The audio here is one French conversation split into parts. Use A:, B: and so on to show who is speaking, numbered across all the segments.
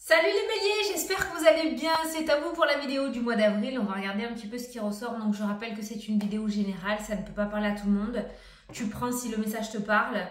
A: Salut les béliers, j'espère que vous allez bien, c'est à vous pour la vidéo du mois d'avril. On va regarder un petit peu ce qui ressort, donc je rappelle que c'est une vidéo générale, ça ne peut pas parler à tout le monde. Tu prends si le message te parle.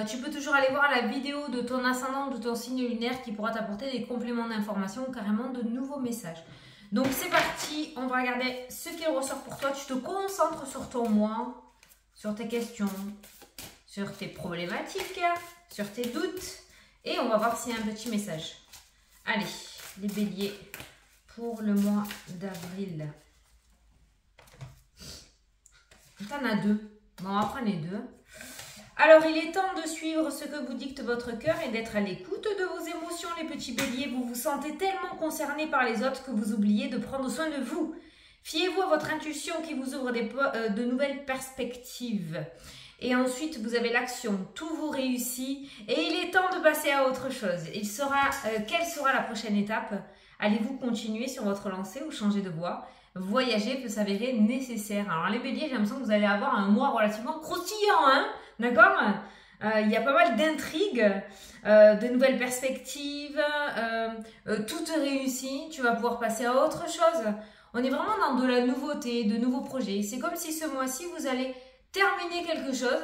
A: Tu peux toujours aller voir la vidéo de ton ascendant, de ton signe lunaire qui pourra t'apporter des compléments d'information ou carrément de nouveaux messages. Donc c'est parti, on va regarder ce qui ressort pour toi. Tu te concentres sur ton mois, sur tes questions, sur tes problématiques, sur tes doutes et on va voir s'il y a un petit message. Allez, les béliers, pour le mois d'avril. T'en as deux. Bon, on va prendre les deux. Alors, il est temps de suivre ce que vous dicte votre cœur et d'être à l'écoute de vos émotions, les petits béliers. Vous vous sentez tellement concernés par les autres que vous oubliez de prendre soin de vous. Fiez-vous à votre intuition qui vous ouvre de nouvelles perspectives. Et ensuite, vous avez l'action, tout vous réussit et il est temps de passer à autre chose. Quelle sera la prochaine étape? Allez-vous continuer sur votre lancée ou changer de voie? Voyager peut s'avérer nécessaire. Alors les béliers, j'ai l'impression que vous allez avoir un mois relativement croustillant, hein? D'accord? Il y a pas mal d'intrigues, de nouvelles perspectives, tout te réussit, tu vas pouvoir passer à autre chose. On est vraiment dans de la nouveauté, de nouveaux projets. C'est comme si ce mois-ci, vous allez terminer quelque chose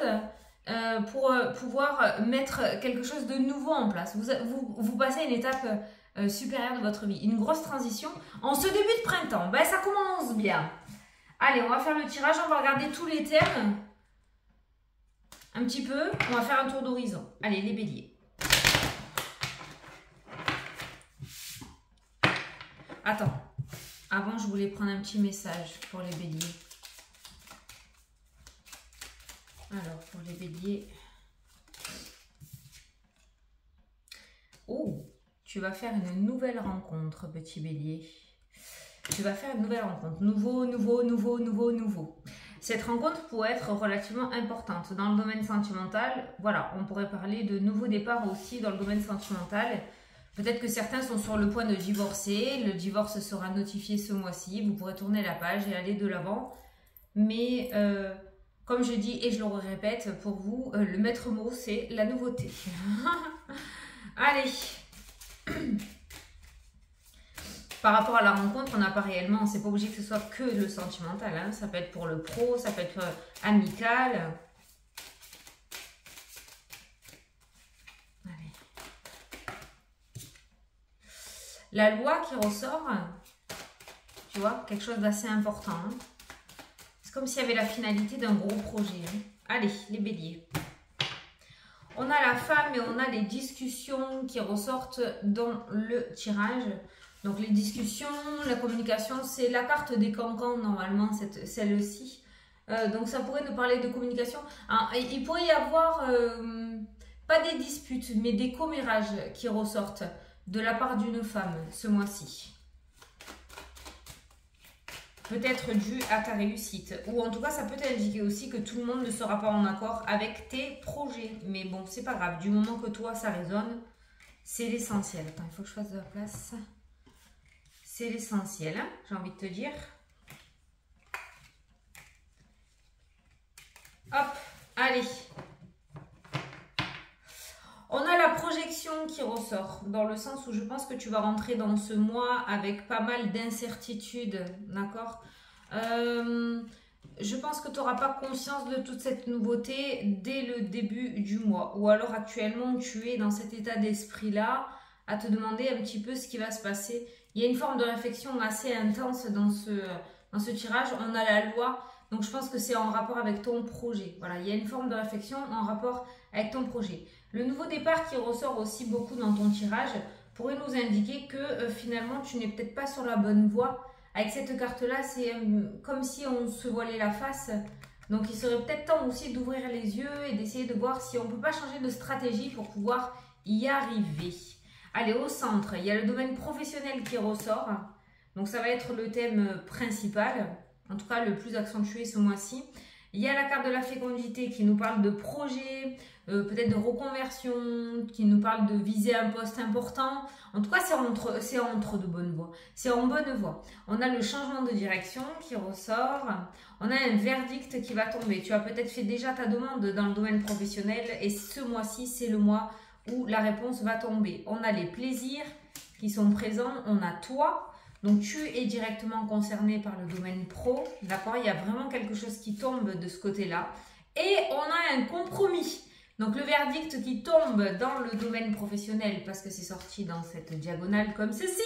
A: pour pouvoir mettre quelque chose de nouveau en place. Vous passez à une étape supérieure de votre vie. Une grosse transition. En ce début de printemps, ben, ça commence bien. Allez, on va faire le tirage. On va regarder tous les thèmes. Un petit peu. On va faire un tour d'horizon. Allez, les béliers. Attends. Avant, je voulais prendre un petit message pour les béliers. Alors, pour les béliers. Oh, tu vas faire une nouvelle rencontre, petit bélier. Tu vas faire une nouvelle rencontre. Nouveau. Cette rencontre pourrait être relativement importante. Dans le domaine sentimental, voilà, on pourrait parler de nouveaux départs aussi dans le domaine sentimental. Peut-être que certains sont sur le point de divorcer. Le divorce sera notifié ce mois-ci. Vous pourrez tourner la page et aller de l'avant. Mais... comme je dis et je le répète, pour vous, le maître mot, c'est la nouveauté. Allez. Par rapport à la rencontre, on n'a pas réellement, c'est pas obligé que ce soit que le sentimental. Hein. Ça peut être pour le pro, ça peut être amical. Allez. La loi qui ressort, tu vois, quelque chose d'assez important. Hein. Comme s'il y avait la finalité d'un gros projet. Hein. Allez, les béliers. On a la femme et on a les discussions qui ressortent dans le tirage. Donc les discussions, la communication, c'est la carte des cancans normalement, celle-ci. Donc ça pourrait nous parler de communication. Alors, il pourrait y avoir, pas des disputes, mais des commérages qui ressortent de la part d'une femme ce mois-ci. Peut-être dû à ta réussite. Ou en tout cas, ça peut t'indiquer aussi que tout le monde ne sera pas en accord avec tes projets. Mais bon, c'est pas grave. Du moment que toi, ça résonne, c'est l'essentiel. Attends, il faut que je fasse de la place. C'est l'essentiel, hein, j'ai envie de te dire. Hop, allez. On a la projection qui ressort, dans le sens où je pense que tu vas rentrer dans ce mois avec pas mal d'incertitudes, d'accord? Je pense que tu n'auras pas conscience de toute cette nouveauté dès le début du mois. Ou alors actuellement, tu es dans cet état d'esprit-là, à te demander un petit peu ce qui va se passer. Il y a une forme de réflexion assez intense dans ce tirage. On a la loi, donc je pense que c'est en rapport avec ton projet. Voilà, il y a une forme de réflexion en rapport avec ton projet. Le nouveau départ qui ressort aussi beaucoup dans ton tirage pourrait nous indiquer que finalement tu n'es peut-être pas sur la bonne voie. Avec cette carte-là, c'est comme si on se voilait la face. Donc il serait peut-être temps aussi d'ouvrir les yeux et d'essayer de voir si on ne peut pas changer de stratégie pour pouvoir y arriver. Allez, au centre, il y a le domaine professionnel qui ressort. Donc ça va être le thème principal, en tout cas le plus accentué ce mois-ci. Il y a la carte de la fécondité qui nous parle de projet, peut-être de reconversion, qui nous parle de viser un poste important. En tout cas, c'est entre de bonnes voies. C'est en bonne voie. On a le changement de direction qui ressort. On a un verdict qui va tomber. Tu as peut-être fait déjà ta demande dans le domaine professionnel et ce mois-ci, c'est le mois où la réponse va tomber. On a les plaisirs qui sont présents. On a toi, donc tu es directement concerné par le domaine pro, d'accord? Il y a vraiment quelque chose qui tombe de ce côté-là. Et on a un compromis. Donc le verdict qui tombe dans le domaine professionnel, parce que c'est sorti dans cette diagonale comme ceci,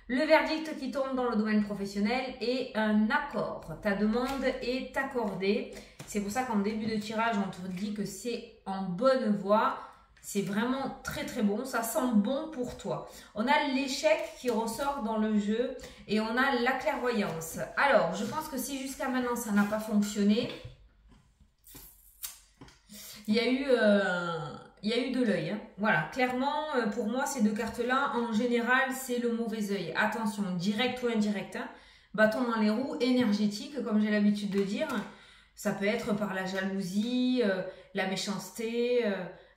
A: le verdict qui tombe dans le domaine professionnel est un accord. Ta demande est accordée. C'est pour ça qu'en début de tirage, on te dit que c'est en bonne voie. C'est vraiment très très bon. Ça sent bon pour toi. On a l'échec qui ressort dans le jeu et on a la clairvoyance. Alors, je pense que si jusqu'à maintenant ça n'a pas fonctionné, il y a eu de l'œil. Hein. Voilà, clairement, pour moi, ces deux cartes-là, en général, c'est le mauvais œil. Attention, direct ou indirect. Hein. Bâton dans les roues, énergétique, comme j'ai l'habitude de dire. Ça peut être par la jalousie, la méchanceté.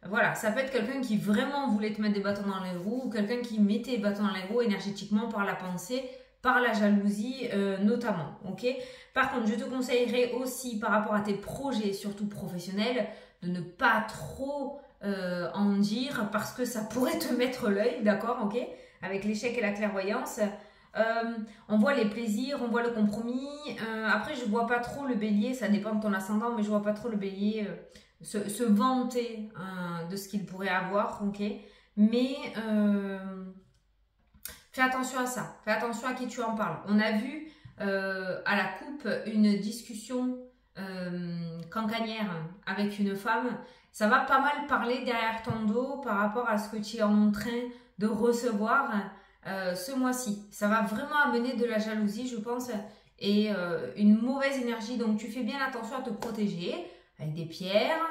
A: Voilà, ça peut être quelqu'un qui vraiment voulait te mettre des bâtons dans les roues ou quelqu'un qui mettait des bâtons dans les roues énergétiquement par la pensée, par la jalousie notamment. Ok. Par contre, je te conseillerais aussi par rapport à tes projets, surtout professionnels, de ne pas trop en dire parce que ça pourrait te mettre l'œil, d'accord, ok, avec l'échec et la clairvoyance. On voit les plaisirs, on voit le compromis. Après, je vois pas trop le bélier, ça dépend de ton ascendant, mais je vois pas trop le bélier se vanter de ce qu'il pourrait avoir, ok. Mais fais attention à ça, fais attention à qui tu en parles. On a vu à la coupe une discussion cancanière avec une femme. Ça va pas mal parler derrière ton dos par rapport à ce que tu es en train de recevoir ce mois-ci. Ça va vraiment amener de la jalousie, je pense, et une mauvaise énergie. Donc, tu fais bien attention à te protéger avec des pierres,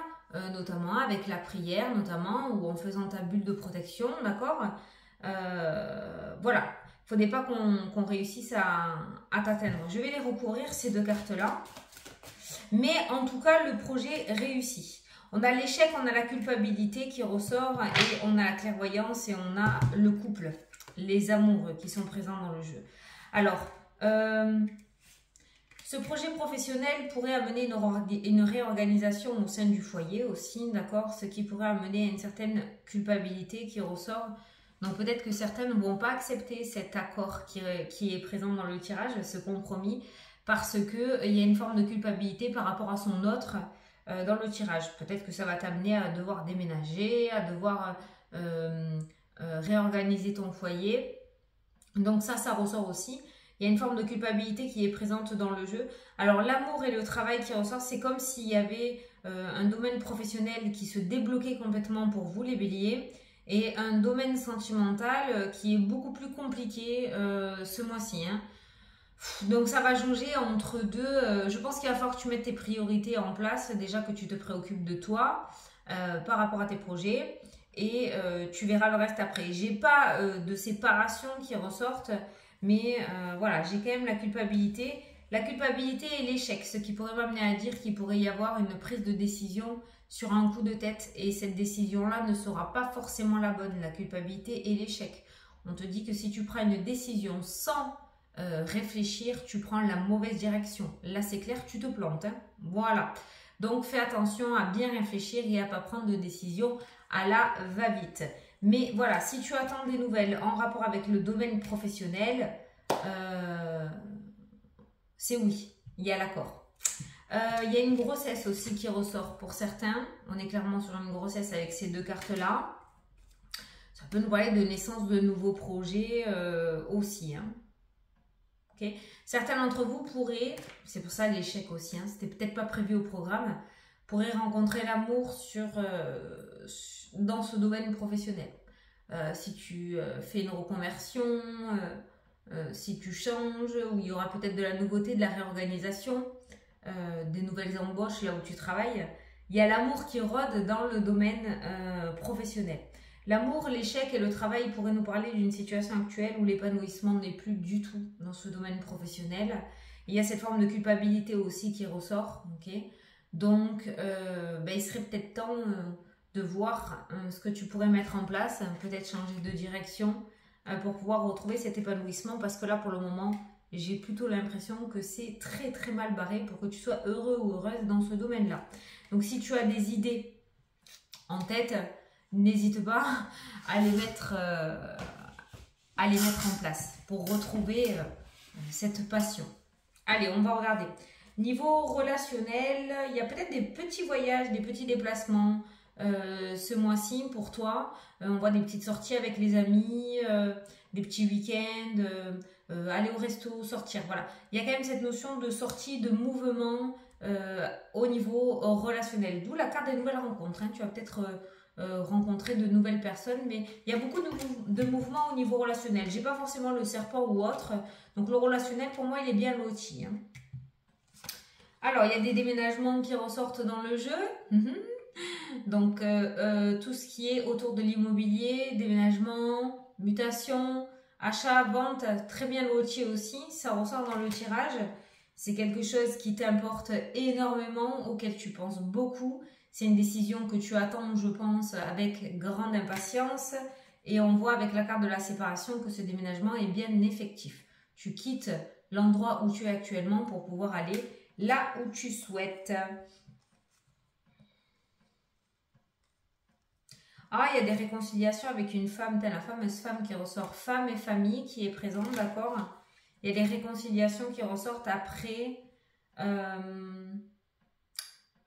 A: notamment avec la prière, notamment, ou en faisant ta bulle de protection, d'accord. Voilà. Il ne faudrait pas qu'on réussisse à t'atteindre. Je vais les recourir, ces deux cartes-là. Mais en tout cas, le projet réussit. On a l'échec, on a la culpabilité qui ressort et on a la clairvoyance et on a le couple, les amours qui sont présents dans le jeu. Alors, ce projet professionnel pourrait amener une réorganisation au sein du foyer aussi, d'accord? Ce qui pourrait amener à une certaine culpabilité qui ressort. Donc peut-être que certains ne vont pas accepter cet accord qui est présent dans le tirage, ce compromis, parce qu'il y a une forme de culpabilité par rapport à son autre dans le tirage. Peut-être que ça va t'amener à devoir déménager, à devoir réorganiser ton foyer. Donc ça ressort aussi. Il y a une forme de culpabilité qui est présente dans le jeu. Alors l'amour et le travail qui ressortent, c'est comme s'il y avait un domaine professionnel qui se débloquait complètement pour vous les béliers et un domaine sentimental qui est beaucoup plus compliqué ce mois-ci. Hein. Donc ça va jauger entre deux. Je pense qu'il va falloir que tu mettes tes priorités en place. Déjà que tu te préoccupes de toi par rapport à tes projets. Et tu verras le reste après. J'ai pas de séparation qui ressortent. Mais voilà, j'ai quand même la culpabilité. La culpabilité et l'échec. Ce qui pourrait m'amener à dire qu'il pourrait y avoir une prise de décision sur un coup de tête. Et cette décision-là ne sera pas forcément la bonne. La culpabilité et l'échec. On te dit que si tu prends une décision sans réfléchir, tu prends la mauvaise direction. Là, c'est clair, tu te plantes. Hein. Voilà. Donc, fais attention à bien réfléchir et à ne pas prendre de décision à la va-vite. Mais voilà, si tu attends des nouvelles en rapport avec le domaine professionnel, c'est oui, il y a l'accord. Il y a une grossesse aussi qui ressort pour certains. On est clairement sur une grossesse avec ces deux cartes-là. Ça peut nous parler de naissance de nouveaux projets aussi. Hein. Okay. Certains d'entre vous pourraient, c'est pour ça l'échec aussi, hein, c'était peut-être pas prévu au programme, pourraient rencontrer l'amour dans ce domaine professionnel. Si tu fais une reconversion, si tu changes, où il y aura peut-être de la nouveauté, de la réorganisation, des nouvelles embauches là où tu travailles, il y a l'amour qui rôde dans le domaine professionnel. L'amour, l'échec et le travail pourraient nous parler d'une situation actuelle où l'épanouissement n'est plus du tout dans ce domaine professionnel. Il y a cette forme de culpabilité aussi qui ressort. Okay. Donc, il serait peut-être temps de voir ce que tu pourrais mettre en place, peut-être changer de direction pour pouvoir retrouver cet épanouissement. Parce que là, pour le moment, j'ai plutôt l'impression que c'est très très mal barré pour que tu sois heureux ou heureuse dans ce domaine-là. Donc, si tu as des idées en tête, n'hésite pas à à les mettre en place pour retrouver cette passion. Allez, on va regarder. Niveau relationnel, il y a peut-être des petits voyages, des petits déplacements ce mois-ci pour toi. On voit des petites sorties avec les amis, des petits week-ends, aller au resto, sortir. Voilà. Il y a quand même cette notion de sortie, de mouvement au niveau relationnel. D'où la carte des nouvelles rencontres. Hein. Tu vas peut-être rencontrer de nouvelles personnes, mais il y a beaucoup de mouvements au niveau relationnel. J'ai pas forcément le serpent ou autre. Donc le relationnel, pour moi, il est bien loti. Hein. Alors, il y a des déménagements qui ressortent dans le jeu. Donc, tout ce qui est autour de l'immobilier, déménagement, mutation, achat, vente, très bien loti aussi. Ça ressort dans le tirage. C'est quelque chose qui t'importe énormément, auquel tu penses beaucoup. C'est une décision que tu attends, je pense, avec grande impatience. Et on voit avec la carte de la séparation que ce déménagement est bien effectif. Tu quittes l'endroit où tu es actuellement pour pouvoir aller là où tu souhaites. Ah, il y a des réconciliations avec une femme, la fameuse femme qui ressort, femme et famille qui est présente, d'accord? Il y a des réconciliations qui ressortent après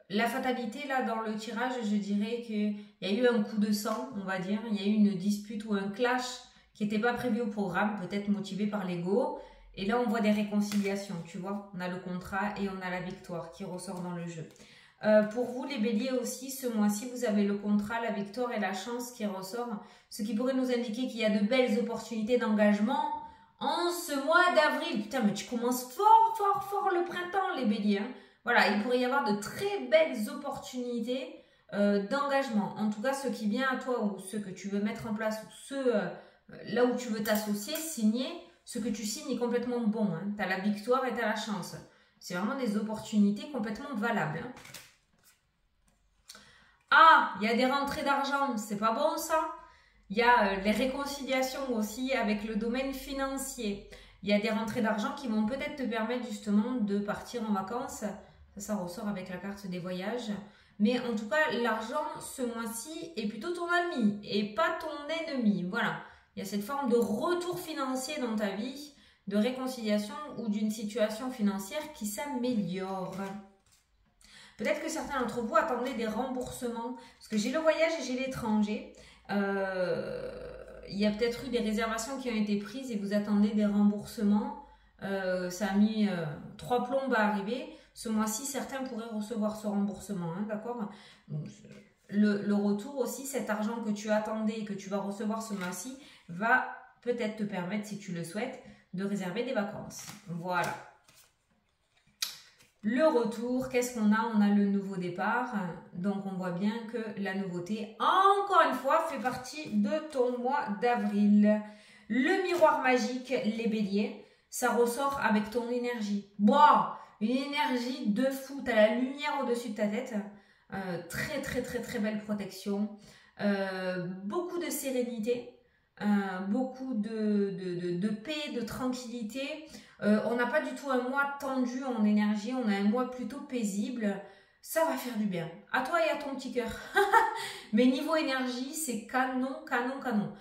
A: la fatalité, là, dans le tirage, je dirais qu'il y a eu un coup de sang, on va dire. Il y a eu une dispute ou un clash qui n'était pas prévu au programme, peut-être motivé par l'ego. Et là, on voit des réconciliations, tu vois. On a le contrat et on a la victoire qui ressort dans le jeu. Pour vous, les béliers aussi, ce mois-ci, vous avez le contrat, la victoire et la chance qui ressort. Ce qui pourrait nous indiquer qu'il y a de belles opportunités d'engagement en ce mois d'avril. Putain, mais tu commences fort, fort, fort le printemps, les béliers. Hein. Voilà, il pourrait y avoir de très belles opportunités d'engagement. En tout cas, ce qui vient à toi ou ce que tu veux mettre en place ou ce là où tu veux t'associer, signer, ce que tu signes est complètement bon. Hein. Tu as la victoire et tu as la chance. C'est vraiment des opportunités complètement valables. Hein. Ah, il y a des rentrées d'argent, c'est pas bon ça? Il y a les réconciliations aussi avec le domaine financier. Il y a des rentrées d'argent qui vont peut-être te permettre justement de partir en vacances. Ça ressort avec la carte des voyages. Mais en tout cas, l'argent ce mois-ci est plutôt ton ami et pas ton ennemi. Voilà, il y a cette forme de retour financier dans ta vie, de réconciliation ou d'une situation financière qui s'améliore. Peut-être que certains d'entre vous attendaient des remboursements, parce que j'ai le voyage et j'ai l'étranger. Il y a peut-être eu des réservations qui ont été prises et vous attendez des remboursements. Ça a mis 3 plombes à arriver. Ce mois-ci, certains pourraient recevoir ce remboursement, hein, d'accord? Le retour aussi, cet argent que tu attendais et que tu vas recevoir ce mois-ci, va peut-être te permettre, si tu le souhaites, de réserver des vacances. Voilà. Le retour, qu'est-ce qu'on a? On a le nouveau départ. Donc, on voit bien que la nouveauté, encore une fois, fait partie de ton mois d'avril. Le miroir magique, les béliers, ça ressort avec ton énergie. Wow, une énergie de fou. Tu as la lumière au-dessus de ta tête. Très, très, très, très belle protection. Beaucoup de sérénité. Beaucoup de paix, de tranquillité. On n'a pas du tout un mois tendu en énergie, on a un mois plutôt paisible. Ça va faire du bien. À toi et à ton petit cœur. Mais niveau énergie, c'est canon, canon, canon.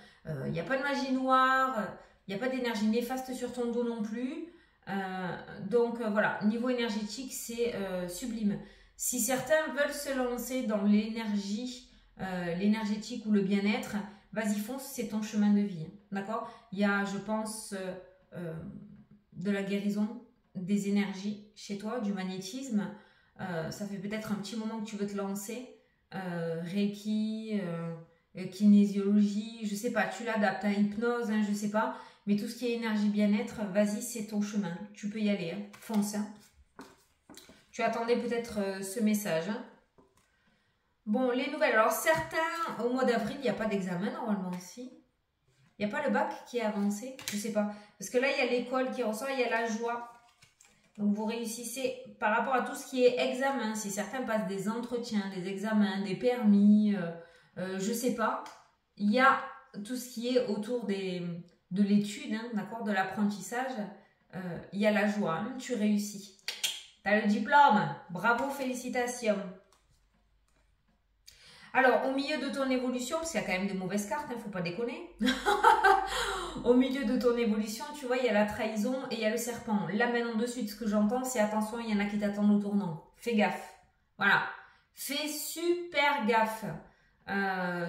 A: Il n'y a pas de magie noire, il n'y a pas d'énergie néfaste sur ton dos non plus. Donc voilà, niveau énergétique, c'est sublime. Si certains veulent se lancer dans l'énergie, l'énergétique ou le bien-être, vas-y fonce, c'est ton chemin de vie. D'accord? Il y a, je pense, de la guérison, des énergies chez toi, du magnétisme. Ça fait peut-être un petit moment que tu veux te lancer. Reiki, kinésiologie, je sais pas, tu l'adaptes à hypnose, hein, je sais pas. Mais tout ce qui est énergie bien-être, vas-y, c'est ton chemin. Tu peux y aller, hein. Fonce. Hein. Tu attendais peut-être ce message. Hein. Bon, les nouvelles. Alors, certains, au mois d'avril, il n'y a pas d'examen normalement aussi. Il n'y a pas le bac qui est avancé. Je ne sais pas. Parce que là, il y a l'école qui ressort, il y a la joie. Donc, vous réussissez par rapport à tout ce qui est examen. Si certains passent des entretiens, des examens, des permis, je ne sais pas. Il y a tout ce qui est autour de l'étude, hein, d'accord, de l'apprentissage. Il y a la joie. Hein, tu réussis. Tu as le diplôme. Bravo, félicitations. Alors, au milieu de ton évolution, parce qu'il y a quand même de mauvaises cartes, il ne faut pas déconner. Au milieu de ton évolution, tu vois, il y a la trahison et il y a le serpent. Là, maintenant, de suite, ce que j'entends, c'est attention, il y en a qui t'attendent au tournant. Fais gaffe. Voilà. Fais super gaffe.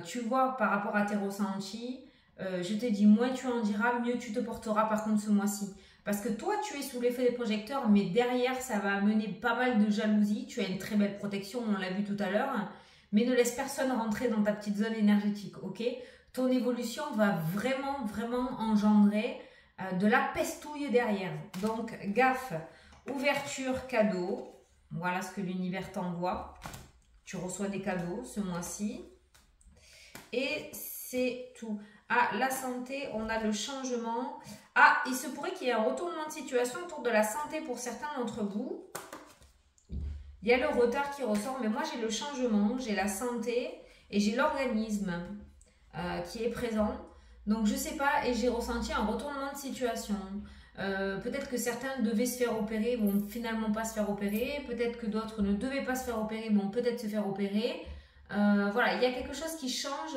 A: Tu vois, par rapport à tes ressentis, je t'ai dit, moins tu en diras, mieux tu te porteras par contre ce mois-ci. Parce que toi, tu es sous l'effet des projecteurs, mais derrière, ça va amener pas mal de jalousie. Tu as une très belle protection, on l'a vu tout à l'heure. Mais ne laisse personne rentrer dans ta petite zone énergétique, ok? Ton évolution va vraiment, vraiment engendrer de la pestouille derrière. Donc, gaffe, ouverture, cadeau. Voilà ce que l'univers t'envoie. Tu reçois des cadeaux ce mois-ci. Et c'est tout. Ah, la santé, on a le changement. Ah, il se pourrait qu'il y ait un retournement de situation autour de la santé pour certains d'entre vous. Il y a le retard qui ressort, mais moi j'ai le changement, j'ai la santé et j'ai l'organisme qui est présent. Donc je sais pas, et j'ai ressenti un retournement de situation. Peut-être que certains devaient se faire opérer, vont finalement pas se faire opérer. Peut-être que d'autres ne devaient pas se faire opérer, vont peut-être se faire opérer. Voilà, il y a quelque chose qui change.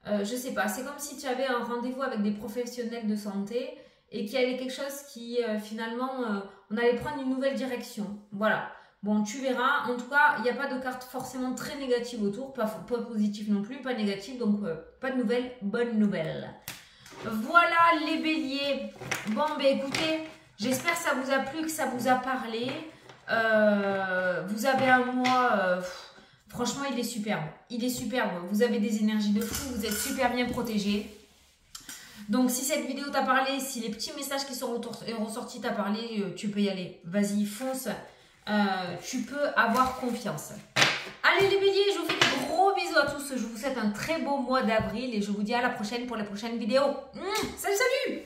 A: Je sais pas, c'est comme si tu avais un rendez-vous avec des professionnels de santé et qu'il y avait quelque chose qui finalement, on allait prendre une nouvelle direction. Voilà. Bon, tu verras. En tout cas, il n'y a pas de carte forcément très négative autour. Pas positive non plus, pas négative. Donc, pas de nouvelles, bonne nouvelle. Voilà les béliers. Bon, ben écoutez, j'espère que ça vous a plu, que ça vous a parlé. Vous avez un mois... franchement, il est superbe. Il est superbe. Vous avez des énergies de fou. Vous êtes super bien protégés. Donc, si cette vidéo t'a parlé, si les petits messages qui sont ressortis t'a parlé, tu peux y aller. Vas-y, fonce. Tu peux avoir confiance. Allez les béliers, je vous fais de gros bisous à tous. Je vous souhaite un très beau mois d'avril et je vous dis à la prochaine pour les prochaines vidéos. Salut, salut!